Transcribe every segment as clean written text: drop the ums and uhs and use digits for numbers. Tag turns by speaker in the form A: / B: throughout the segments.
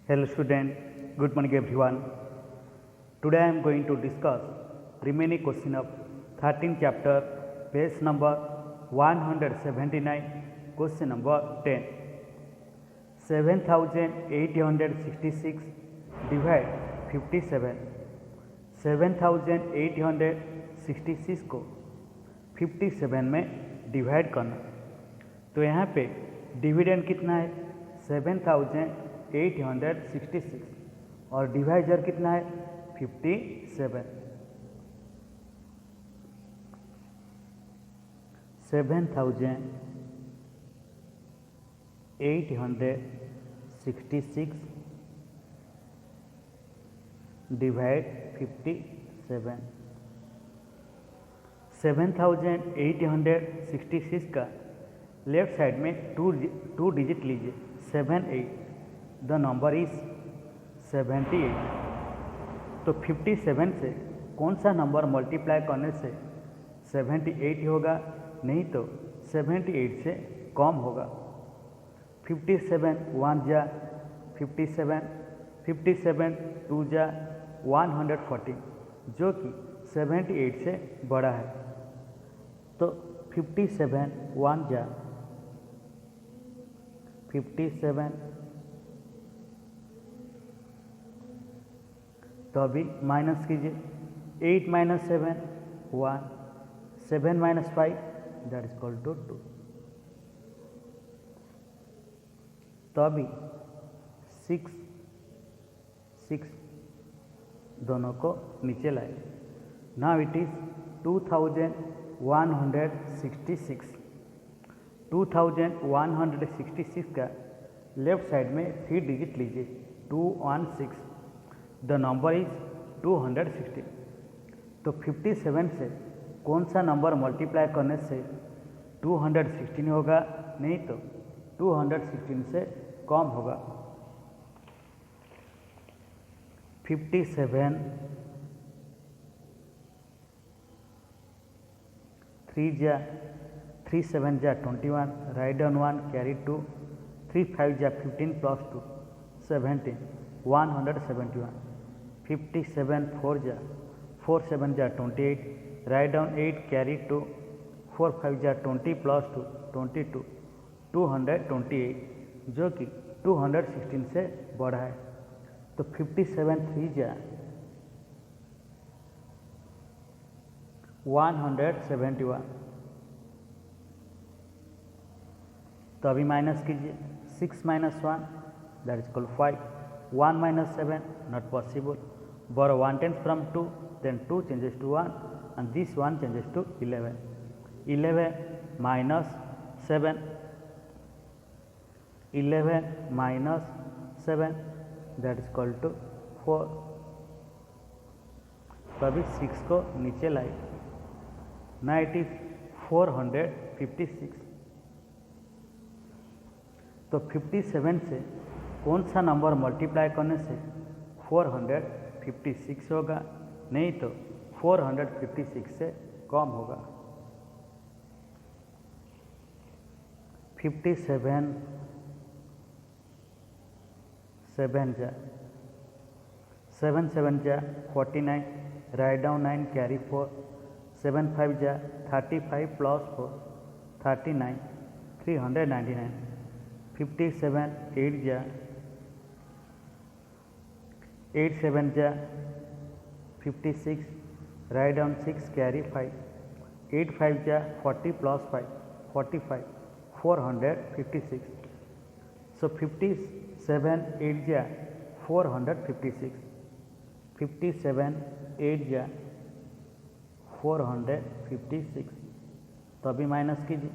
A: Hello student, good morning everyone. Today I am going to discuss remaining question of 13th chapter, page number 179, question number 10. 7866 divide 57. 7866 को 57 में divide करना। तो यहाँ पे dividend कितना है 7866 और डिवाइजर कितना है 57। 7866 डिवाइड 57। 7866 का लेफ्ट साइड में टू डिजिट लीजिए 78, द नंबर इज 78। तो 57 से कौन सा नंबर मल्टीप्लाई करने से 78 होगा, नहीं तो 78 से कम होगा। 57 1 जा 57, 57 2 जा 114, जो कि 78 से बड़ा है। तो 57 1 जा 57, तो अभी माइनस कीजिए 8 minus 7 1, 7 minus 5 that is equal to 2। तो अभी 6 दोनों को नीचे लाए। Now it is 2166। 2166 का लेफ्ट साइड में 3 डिजिट लीजिए 216, द नंबर इज 216। तो 57 से कौन सा नंबर मल्टीप्लाई करने से 216 होगा, नहीं तो 216 से कम होगा। 57 3 जा 3 7 जा 21, राइट डाउन 1 कैरी 2, 3 5 जा 15 प्लस 2 17, 171। 57 4 जा 4 7 जा 28, राइट डाउन 8 कैरी 2, 4 5 जा 20 प्लस 2 22, 228, जो कि 216 से बड़ा है। तो 57 3 जा 171। तो अभी माइनस कीजिए 6 minus 1 that is equal 5, 1 minus 7 not possible. Borrow 1 10 from 2, then 2 changes to 1 and this 1 changes to 11. 11 minus 7, 11 minus 7 that is equal to 4। तो अभी 6 को नीचे लाए। Now it is 456। तो 57 से कौन सा नंबर मल्टीप्लाई करने से 456 होगा, नहीं तो 456 से कम होगा। 57 7 जा 7 7 जा 49, राइट डाउन 9 कैरी 4, 7 5 जा 35 प्लस 4 39, 399। 57 8 जा 8 7 जा 56, राइट डाउन 6 कैरी 5, 8 5 जा 40 प्लस 5 45, 456। सो 57 8 जा 456, 57 8 जा 456। तो अभी माइनस कीजिए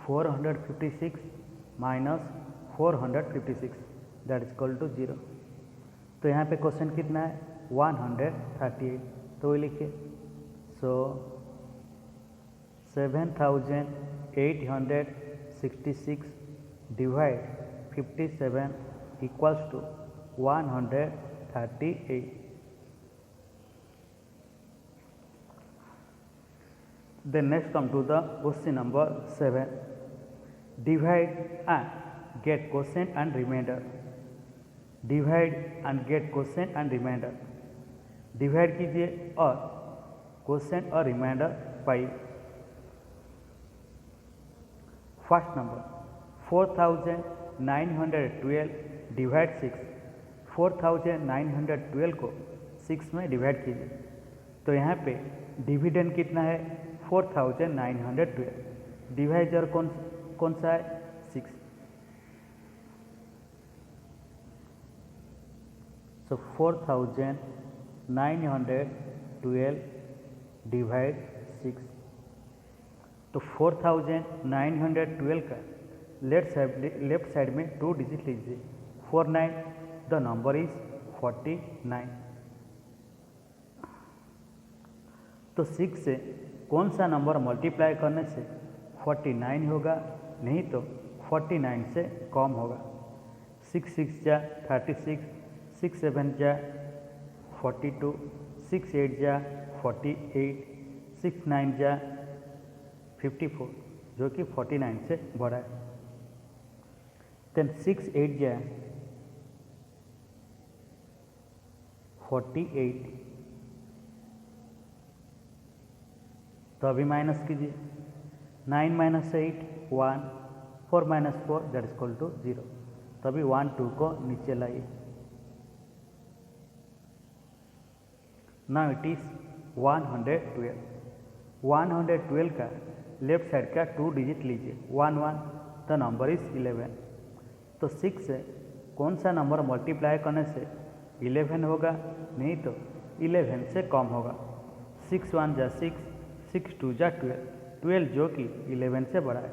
A: 456 minus 456 that is equal to 0। तो यहाँ पे क्वेश्चन कितना है 138, तो वो लिखिए। So 7866 divide 57 equals to 138। Then next come to the question number 7. Divide and get quotient and remainder. Divide and get quotient and remainder. Divide कीजिए और क्वेश्चन और रिमाइंडर पाइए। First number 4912 divide 6। 4912 को 6 में डिवाइड कीजिए तो यहाँ पे डिविडेंड कितना है 4912। डिवाइजर कौन सा है 6। सो 4912 डिवाइड 6। तो 4912 का लेफ्ट साइड में 2 डिजिट लीजिए। 49 द नंबर इज 49। तो 6 से कौन सा नंबर मल्टीप्लाई करने से 49 होगा, नहीं तो 49 से कम होगा। 6 6 जा 36, 6 7 जा 42, 6 8 जा 48, 6 9 जा 54 जो कि 49 से बड़ा है। देन 6 8 जा 48। तो अभी माइनस कीजिए। 9 - 8 1, 4 - 4 दैट इज इक्वल टू 0। तो अभी 1 2 को नीचे लाइए। Now it is 112। 112 का लेफ्ट साइड का 2 डिजिट लीजिए। 1 1 द नंबर इज 11। तो 6 से कौन सा नंबर मल्टीप्लाई करने से 11 होगा, नहीं तो 11 से कम होगा। 6 1 जा 6, 6 2 जा 12, 12 जो कि 11 से बड़ा है।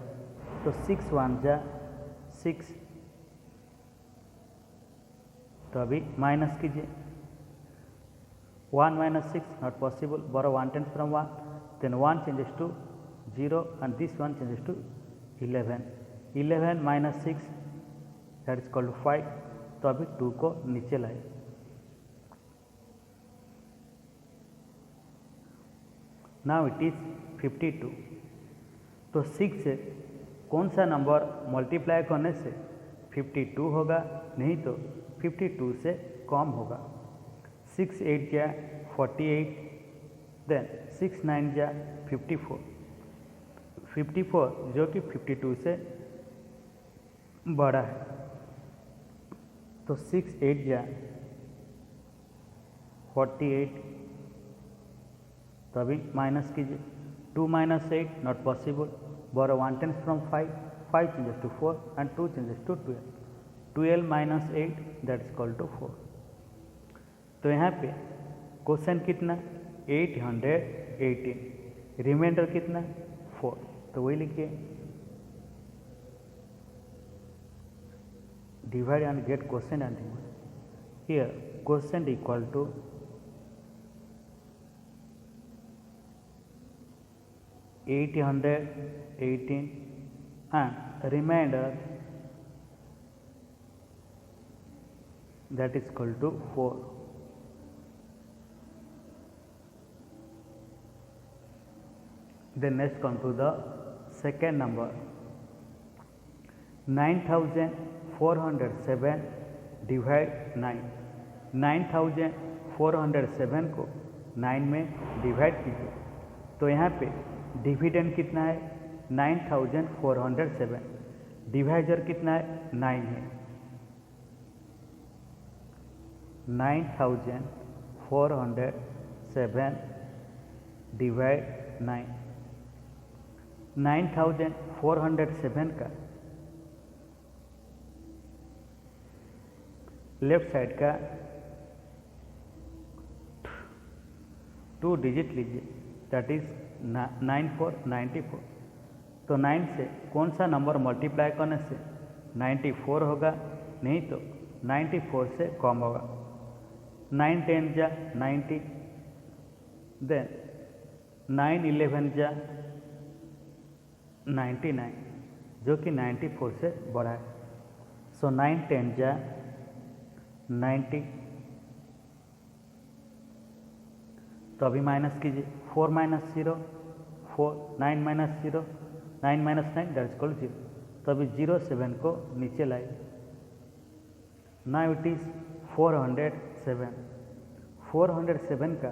A: तो 6 1 जा 6। तो अभी माइनस कीजिए। 1 - 6 not possible. borrow 1 tens from 1, then 1 changes to 0 and this 1 changes to 11। 11 - 6 that is called 5। तो अभी 2 को नीचे लाए। Now it is 52। तो 6 से कौन सा नंबर मल्टीप्लाई करने से 52 होगा, नहीं तो 52 से कम होगा। 6 8 जा 48, देन 6 9 जा 54। 54 जो कि 52 से बड़ा है। तो 6 8 जा 48। तो अभी माइनस कीजिए। 2 - 8 not possible. borrow 1 tens from 5, 5 changes to 4 and 2 changes to 12। 12 - 8 that is equal to 4। तो यहाँ पे क्वेश्चन कितना 818, रिमाइंडर कितना 4। तो वही लिखिए। Divide and get quotient and remainder. Here quotient equal to 818 and remainder that is equal to 4। Then next come to the second number 9407 divide 9। 9407 को 9 में डिवाइड कीजिए तो यहाँ पे डिविडेंड कितना है 9407। डिवाइजर कितना है 9 है। 9407 डिवाइड 9। 9407 का लेफ्ट साइड का 2 डिजिट लीजिए दैट इज 9494। तो 9 से कौन सा नंबर मल्टीप्लाई करने से 94 होगा, नहीं तो 94 से कम होगा। 9 10 जा 90, देन 9 11 जा 99 जो कि 94 से बड़ा है। सो 9 10 जा 90। तो अभी माइनस कीजिए। 4 - 0 4, 9 - 0 9 - 9 दैट इज इक्वल 0। तो अभी 07 को नीचे लाइए। Now it is 407। 407 का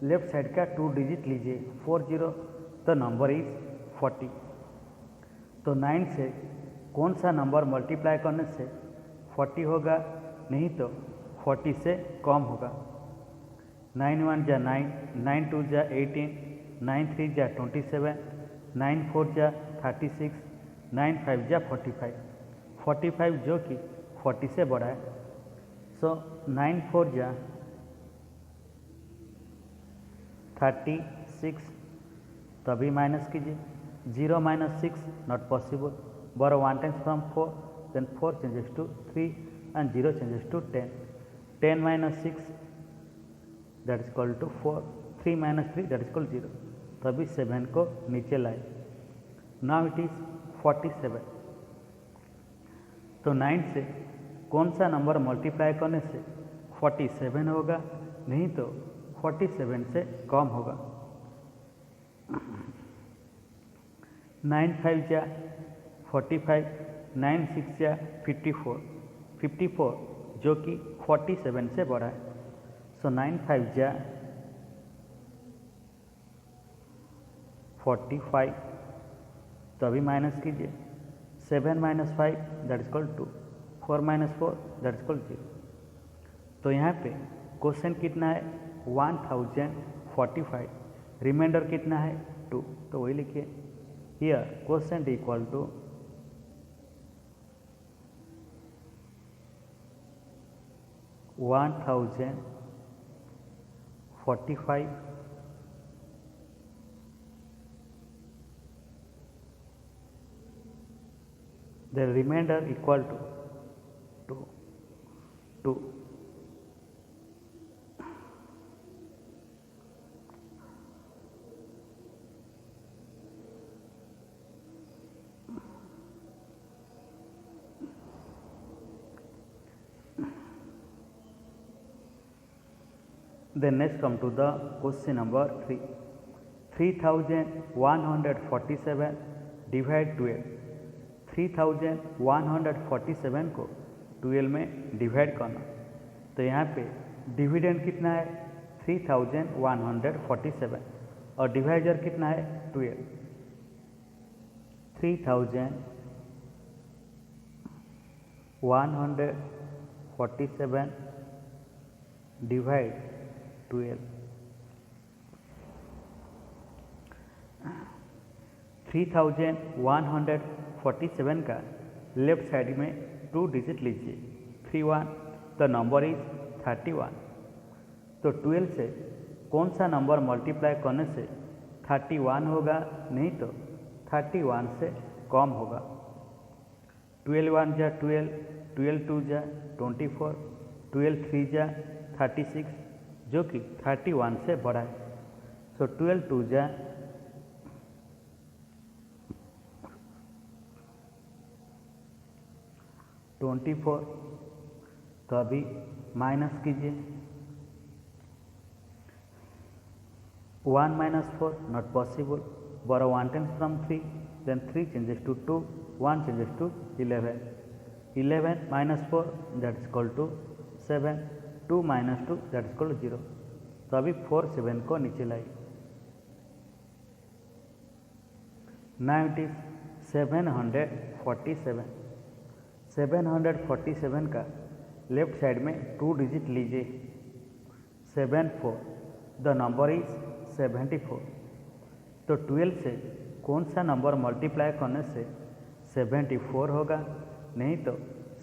A: लेफ्ट साइड का 2 डिजिट लीजिए, 40, द नंबर इज 40। तो 9 से कौन सा नंबर मल्टीप्लाई करने से 40 होगा, नहीं तो 40 से कम होगा। 9 1 जा 9, 9 2 जा 18, 9 3 जा 27, 9 4 जा 36, 9 5 जा 45। 45 जो कि 40 से बड़ा है। सो 9 4 जा 36, तभी माइनस कीजिए। 0 - 6 not possible. borrow 1 times from 4, then 4 changes to 3 and 0 changes to 10. 10 - 6 that is equal to 4, 3 - 3 that is equal to 0, तभी 7 को नीचे लाए। Now it is 47। तो 9 से कौन सा नंबर मल्टीप्लाई करने से 47 होगा, नहीं तो 47 से कम होगा। 9 5 जा 45, 9 6 जा 54, 54 जो कि 47 से बड़ा है। सो 9 5 जा 45, तो अभी माइनस कीजिए। 7 - 5 that is equal to 4 - 4 that is equal 0। तो यहाँ पे क्वेश्चन कितना है 1045, रिमाइंडर कितना है 2, तो वही लिखिए। Here quotient equal to 1045 the remainder equal to 2. Then next come to the question number 3. 3147 divide 12। 3147 को 12 में डिवाइड करना। तो यहाँ पे डिविडेंड कितना है 3147 और डिवाइजर कितना है 12। 3147 डिवाइड 12। 3147 का लेफ्ट साइड में 2 डिजिट लीजिए, 31, द नंबर इज 31। तो 12 से कौन सा नंबर मल्टीप्लाई करने से 31 होगा, नहीं तो 31 से कम होगा। 12 1 जा 12, 12 2 जा 24, 12 3 जा 36 जो कि 31 से बड़ा है। सो 12 2 जा 24, तो अभी माइनस कीजिए। 1 - 4 not possible. borrow 1 times from 3, then 3 changes to 2, 1 changes to 11। 11 - 4 that is equal to 7, 2 - 2 that is equal to 0। तो अभी 4 7 को नीचे लाई। Now it is 747। 747 का लेफ्ट साइड में 2 डिजिट लीजिए, 7 4, द नंबर इज 74। तो 12 से कौन सा नंबर मल्टीप्लाई करने से 74 होगा, नहीं तो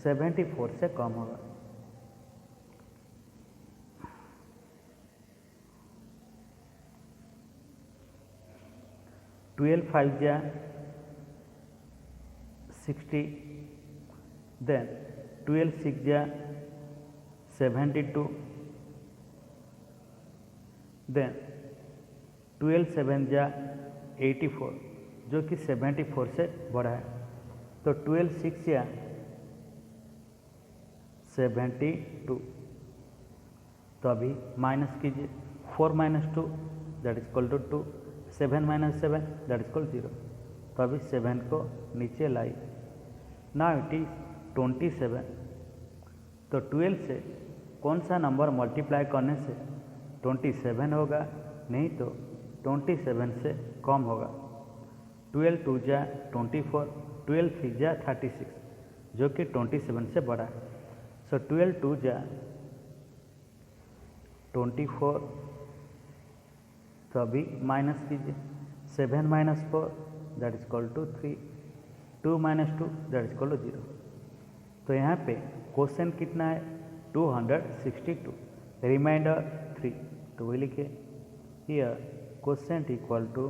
A: 74 से कम होगा। 12 5 जा 60, then 12 6 जा 72, then 12 7 जा 84 जो कि 74 से बड़ा है। तो 12 6 जा 72, तो अभी माइनस कीजिए। 4 - 2 that is equal to 2, 7 - 7 that is equal 0। तो अभी 7 को नीचे लाई। Now it is 27। तो 12 से कौन सा नंबर मल्टीप्लाई करने से 27 होगा, नहीं तो 27 से कम होगा। 12 2 जा 24, 12 3 जा 36, जो कि 27 से बड़ा है। सो 12 2 जा 24, तो अभी माइनस कीजिए। 7 minus 4 that is equal to 3, 2 minus 2 that is equal to 0। तो यहाँ पे क्वेश्चन कितना है 262, रिमाइंडर 3। तो वही लिखे here quotient equal to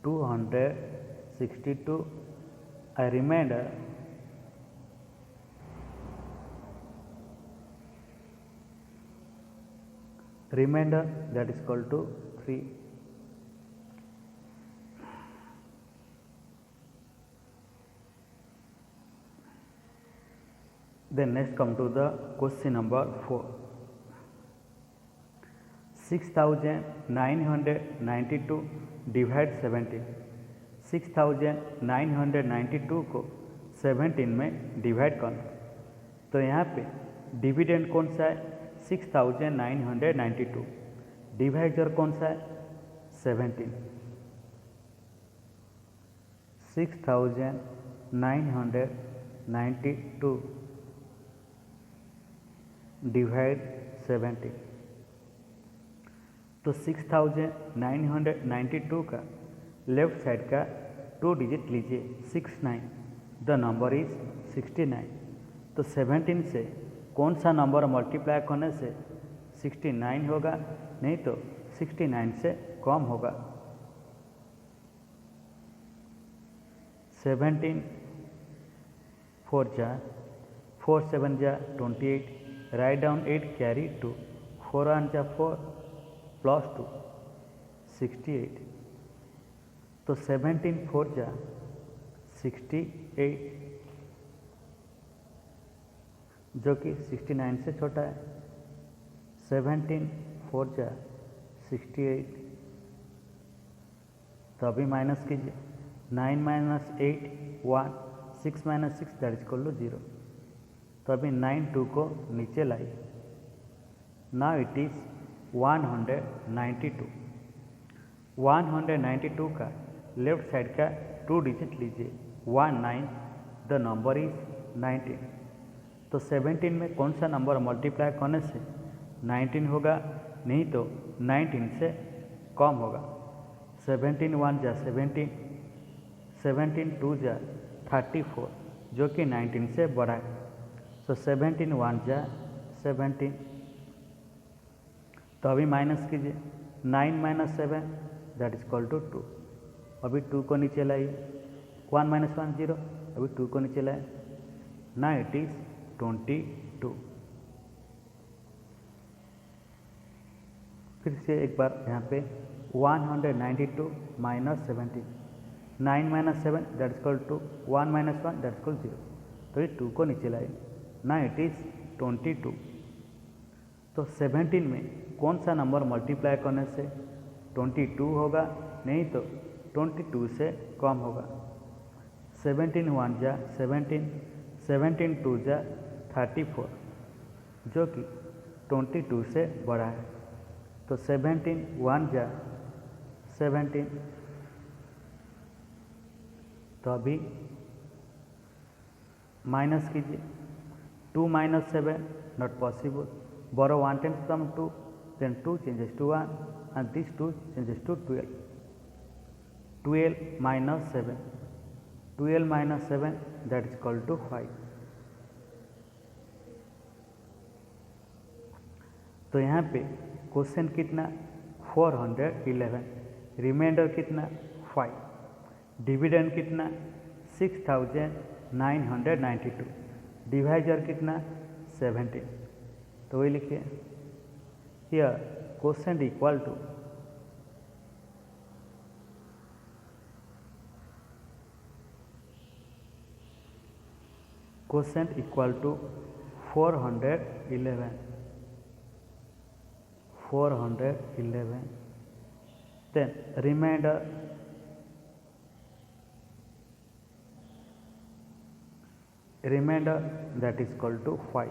A: 262, a remainder that is equal to 3. Then next come to the question number 4. 6992 divide 17। 6992 को 17 में डिवाइड करना। तो यहाँ पे डिविडेंड कौन सा है 6992, डिवाइजर कौन सा है 17। 6992 डिवाइड 17। तो 6992 का लेफ्ट साइड का 2 डिजिट लीजिए 69, द नंबर इज 69। तो 17 से कौन सा नंबर मल्टीप्लाई करने से 69 होगा, नहीं तो 69 से कम होगा। 17 4 जा 4 7 जा 28, राइट डाउन 8 कैरी 2, 4 1 जा 4 प्लस 2 68। तो 17 4 जा 68, जो कि 69 से छोटा है। 17 4 जा 68, तो अभी माइनस कीजिए। 9 minus 8 1, 6 minus 6 that is equal to 0। तो अभी 9 2 को नीचे लाइए। Now it is 192। 192 का लेफ्ट साइड का 2 डिजिट लीजिए 19, द नंबर इज 19। तो 17 में कौन सा नंबर मल्टीप्लाई करने से 19 होगा, नहीं तो 19 से कम होगा। 17 1 जा 17, 17 2 जा 34, जो कि 19 से बड़ा है। सो 17 1 जा 17, तो अभी माइनस कीजिए। 9 माइनस 7 दैट इज इक्वल टू 2। अभी 2 को नीचे लाइए। 1 माइनस 1 0, अभी 2 को नीचे लाए। ना इट इज 22। फिर से एक बार यहाँ पे 192 माइनस 17, 9 माइनस 7 that is equal to 1 minus 1 that is equal 0। तो ये 2 को नीचे लाए। ना इट इज 22। तो 17 में कौन सा नंबर मल्टीप्लाई करने से 22 होगा, नहीं तो 22 से कम होगा। 17 1 जा 17, 17 2 जा 34, जो कि 22 से बड़ा है। तो 17 1 जा 17, तो अभी माइनस कीजिए। 2 minus 7 not possible. borrow 1 times from 2, then 2 changes to 1, and this 2 changes to 12. 12 minus 7, 12 minus 7 that is equal to 5. तो यहाँ पे क्वेश्चन कितना 411, रिमाइंडर कितना 5, डिविडेंड कितना 6992, डिवाइजर कितना 17। तो वही लिखिए here quotient equal to quotient equal to 411, then remainder remainder that is equal to 5.